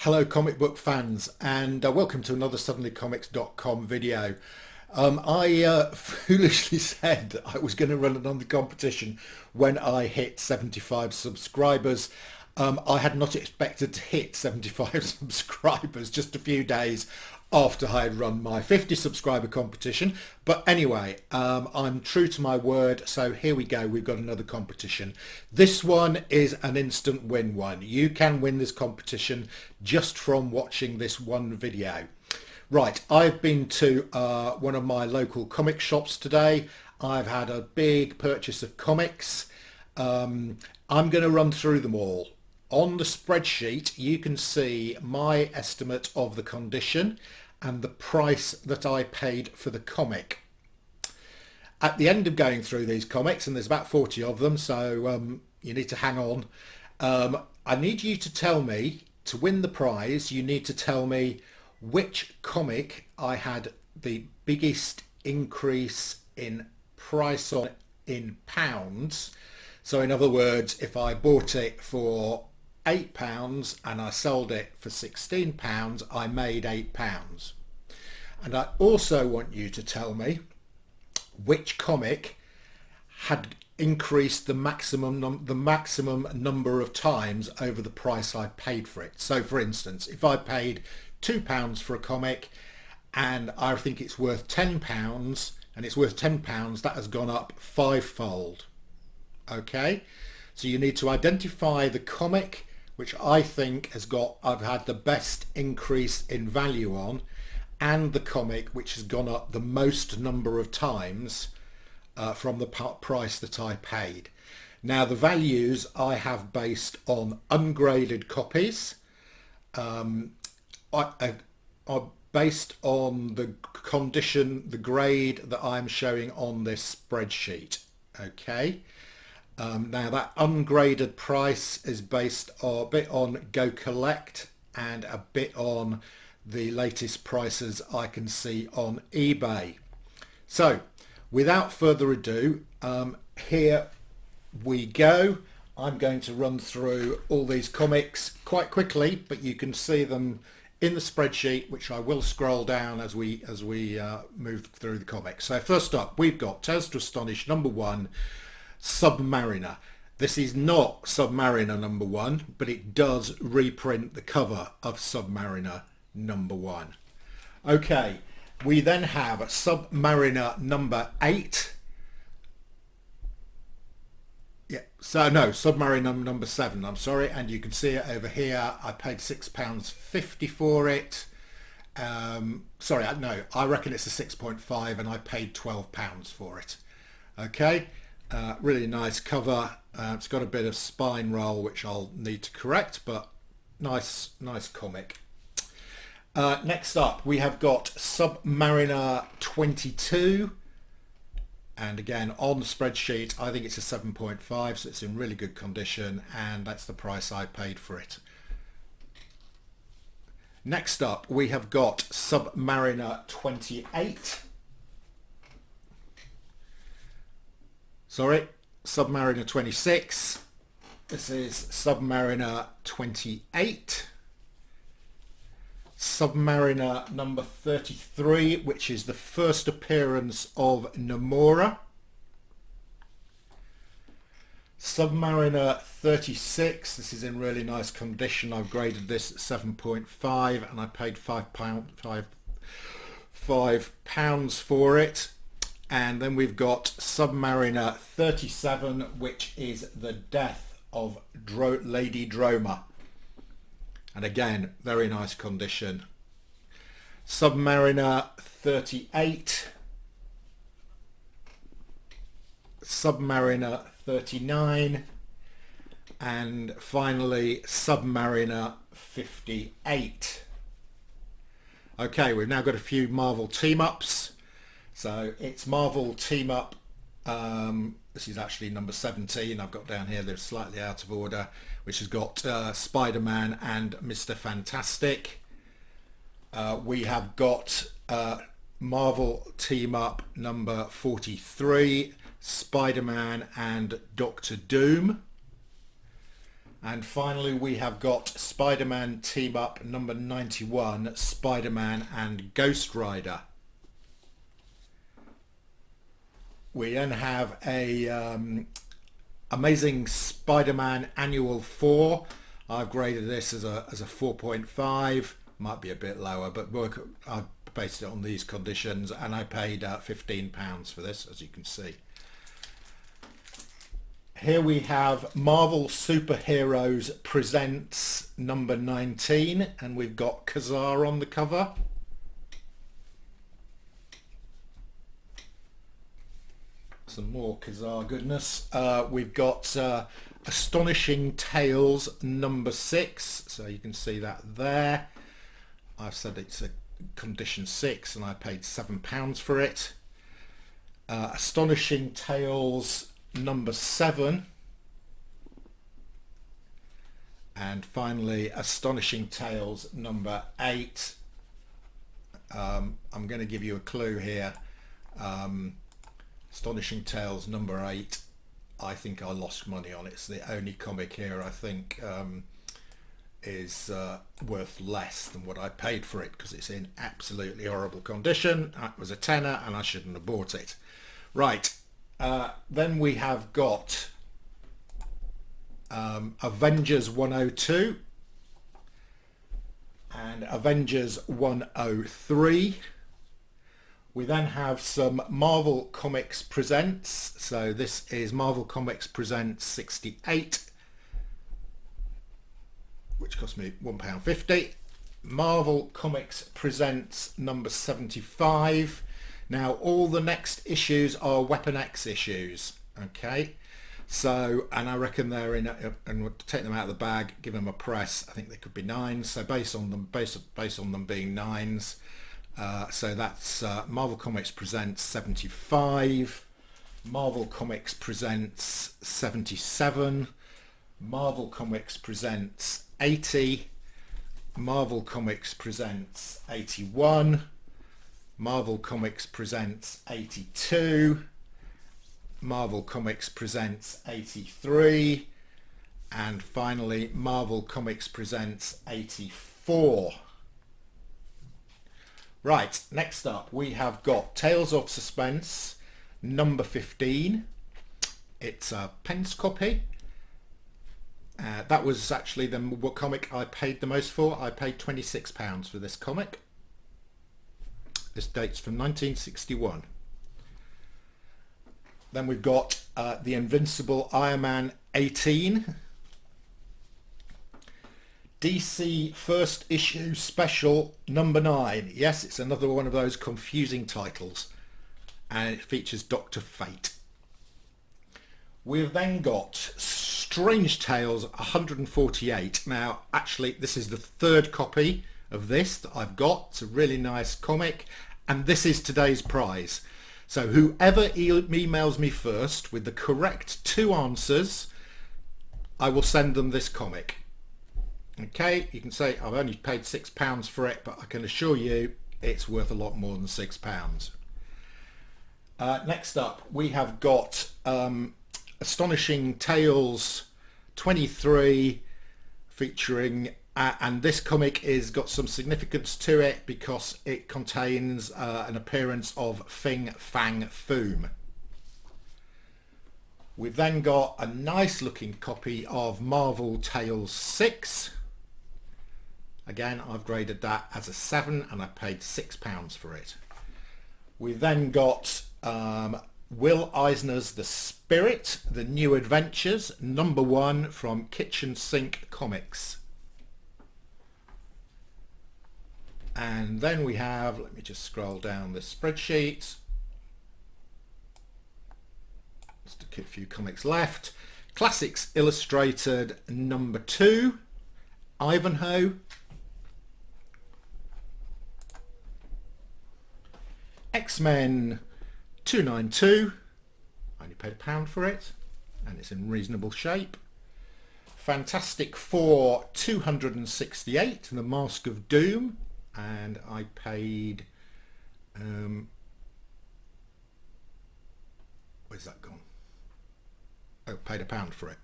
Hello comic book fans and welcome to another suddenlycomics.com video. I foolishly said I was going to run another competition when I hit 75 subscribers. I had not expected to hit 75 subscribers just a few days after I had run my 50 subscriber competition. But anyway, I'm true to my word, so here we go. We've got another competition. This one is an instant win one. You can win this competition just from watching this one video. Right, I've been to one of my local comic shops today. I've had a big purchase of comics. I'm going to run through them all. On the spreadsheet, you can see my estimate of the condition and the price that I paid for the comic. At the end of going through these comics, and there's about 40 of them, so you need to hang on, I need you to tell me, to win the prize, you need to tell me which comic I had the biggest increase in price on in pounds. So in other words, if I bought it for £8 and I sold it for £16, I made £8. And I also want you to tell me which comic had increased the maximum number of times over the price I paid for it. So for instance, if I paid £2 for a comic and I think it's worth £10 and it's worth £10, that has gone up fivefold. Okay, so you need to identify the comic which I think I've had the best increase in value on, and the comic which has gone up the most number of times from the price that I paid. Now the values I have based on ungraded copies, are based on the condition, the grade that I'm showing on this spreadsheet. Okay. Now that ungraded price is based a bit on Go Collect and a bit on the latest prices I can see on eBay. So without further ado, here we go. I'm going to run through all these comics quite quickly, but you can see them in the spreadsheet, which I will scroll down as we move through the comics. So first up, we've got Tales to Astonish #1, Submariner. This is not Submariner #1, but it does reprint the cover of Submariner #1. Okay, we then have Submariner #8. Yeah, so no, Submariner #7, I'm sorry, and you can see it over here. I paid £6.50 for it. Sorry, no, I reckon it's a 6.5 and I paid £12 for it. Okay. Really nice cover. It's got a bit of spine roll which I'll need to correct, but nice comic. Next up we have got Submariner 22, and again on the spreadsheet I think it's a 7.5, so it's in really good condition, and that's the price I paid for it. Next up we have got Submariner 28. Sorry, Submariner 26. This is Submariner 28. Submariner number 33, which is the first appearance of Namora. Submariner 36. This is in really nice condition. I've graded this at 7.5 and I paid £5 for it. And then we've got Submariner 37, which is the death of Lady Droma. And again, very nice condition. Submariner 38. Submariner 39. And finally, Submariner 58. Okay, we've now got a few Marvel team-ups. So it's Marvel Team Up, this is actually number 17, I've got down here, they're slightly out of order, which has got Spider-Man and Mr. Fantastic. We have got Marvel Team Up number 43, Spider-Man and Doctor Doom. And finally we have got Spider-Man Team Up number 91, Spider-Man and Ghost Rider. We then have a Amazing Spider-Man Annual 4. I've graded this as a 4.5, might be a bit lower, but I based it on these conditions, and I paid £15 for this, as you can see. Here we have Marvel Superheroes Presents number 19, and we've got Kazar on the cover. Some more Kazar goodness. We've got Astonishing Tales number 6, so you can see that there. I've said it's a condition 6 and I paid £7 for it. Astonishing Tales number 7, and finally Astonishing Tales number 8. I'm going to give you a clue here. Astonishing Tales number 8, I think I lost money on it. It's the only comic here I think is worth less than what I paid for it, because it's in absolutely horrible condition. That was a tenner and I shouldn't have bought it. Right, then we have got Avengers 102 and Avengers 103. We then have some Marvel Comics Presents. So this is Marvel Comics Presents 68, which cost me £1.50. Marvel Comics Presents number 75. Now all the next issues are Weapon X issues, okay? So, and I reckon they're in, and we'll take them out of the bag, give them a press. I think they could be 9s. So based on them being 9s, so that's Marvel Comics Presents 75, Marvel Comics Presents 77, Marvel Comics Presents 80, Marvel Comics Presents 81, Marvel Comics Presents 82, Marvel Comics Presents 83, and finally Marvel Comics Presents 84. Right, next up we have got Tales of Suspense number 15. It's a pence copy. That was actually the comic I paid the most for. I paid £26 for this comic. This dates from 1961. Then we've got The Invincible Iron Man 18. DC First Issue Special number 9. Yes, it's another one of those confusing titles. And it features Dr. Fate. We've then got Strange Tales 148. Now, actually, this is the third copy of this that I've got. It's a really nice comic. And this is today's prize. So whoever emails me first with the correct 2 answers, I will send them this comic. Okay, you can say I've only paid £6 for it, but I can assure you it's worth a lot more than £6. Next up, we have got Astonishing Tales 23 featuring, and this comic is got some significance to it because it contains an appearance of Fin Fang Foom. We've then got a nice looking copy of Marvel Tales 6. Again, I've graded that as a 7 and I paid £6 for it. We've then got Will Eisner's The Spirit, The New Adventures, number 1 from Kitchen Sink Comics. And then we have, let me just scroll down this spreadsheet. Just a few comics left. Classics Illustrated number 2, Ivanhoe. X-Men 292, I only paid £1 for it, and it's in reasonable shape. Fantastic Four 268, The Mask of Doom, and I paid, where's that gone? Oh, paid £1 for it.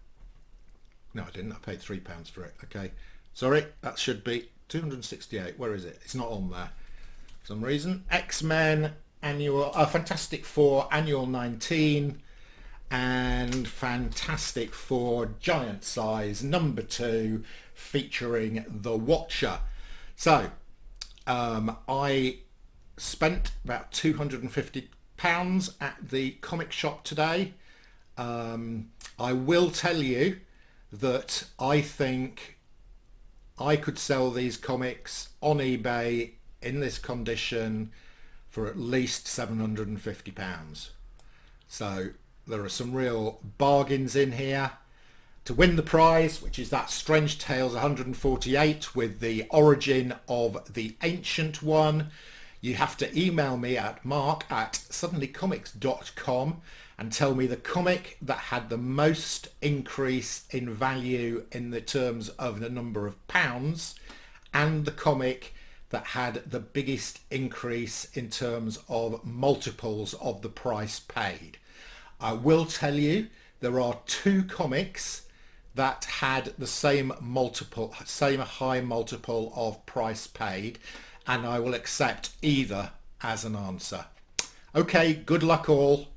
No, I didn't. I paid £3 for it. Okay. Sorry, that should be 268. Where is it? It's not on there for some reason. X-Men annual, Fantastic Four annual 19, and Fantastic Four giant size number 2 featuring the Watcher. So I spent about £250 at the comic shop today. I will tell you that I think I could sell these comics on eBay in this condition for at least £750. So there are some real bargains in here. To win the prize, which is that Strange Tales 148 with the origin of the ancient one, you have to email me at mark@suddenlycomics.com and tell me the comic that had the most increase in value in the terms of the number of pounds, and the comic that had the biggest increase in terms of multiples of the price paid. I will tell you there are 2 comics that had the same high multiple of price paid, and I will accept either as an answer. Okay, good luck all.